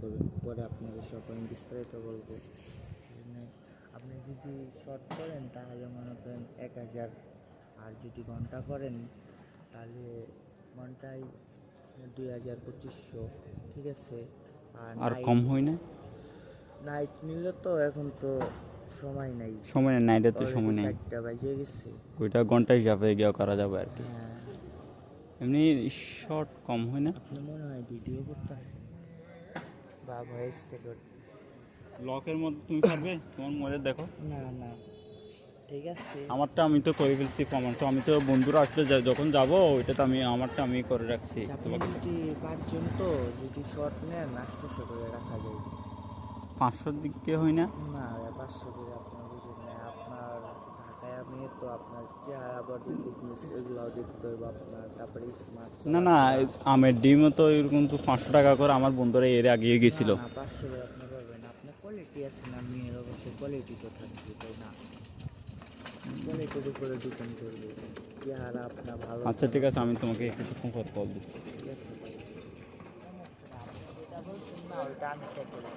করবেন, পরে আপনাকে সব আমি বিস্তারিত বলবো। আপনি যদি শর্ট করেন তাহলে মনে করেন 1000, আর যদি ঘন্টা করেন তাহলে ঘন্টায় 2500, ঠিক আছে। আর কম হয় না? নাইট নিলে তো এখন তো সময় নাই, সময় নেই, নাইটে তো সময় নেই। 4টা বাজে গেছে। ওইটা ঘন্টা হিসাবে গিয়ে করা যাবে আর কি। হ্যাঁ, এমনি শর্ট কম হয় না? আপনি মনে হয় ভিডিও করতেছেন বা ভয়েস রেকর্ড। লকের মধ্যে তুমি পারবে তোমার মোবাইলে দেখো। না না, ঠিক আছে। আমারটা আমি তো করে ফেলছি কমেন্ট, আমি তো বন্ধুরা আসলে যখন যাবো ওইটা তো আমারটা আমি করে রাখছি। আপনি তোমাকে যদি 5 জন তো যদি শর্ট নেন 800 করে রাখা যায়। 500 দিকে হয় না? না, 500 করে আপনার বুঝেন না। আপনার ঢাকায় আমি তো আপনার চেহারা বডি ফিটনেস এগুলোও দেখতে হবে আপনার, তারপরে স্মার্ট না না, আমের ডিমও তো এরকম তো 500 টাকা করে আমার বন্ধুরা এর আগিয়ে গেছিল। না 500 করে আপনি পারবেন। আপনার কোয়ালিটি আছে না, মেয়ের অবশ্যই কোয়ালিটি তো থাকবে, তাই না? কোয়ালিটির উপরে ডিপেন্ড করবে, চেহারা আপনার ভালো। আচ্ছা ঠিক আছে, আমি তোমাকে কিছুক্ষণ পর কল দিচ্ছি। ঠিক আছে ভাই, আপনি যেটা বলছেন না ওইটা আমি চেক করলাম।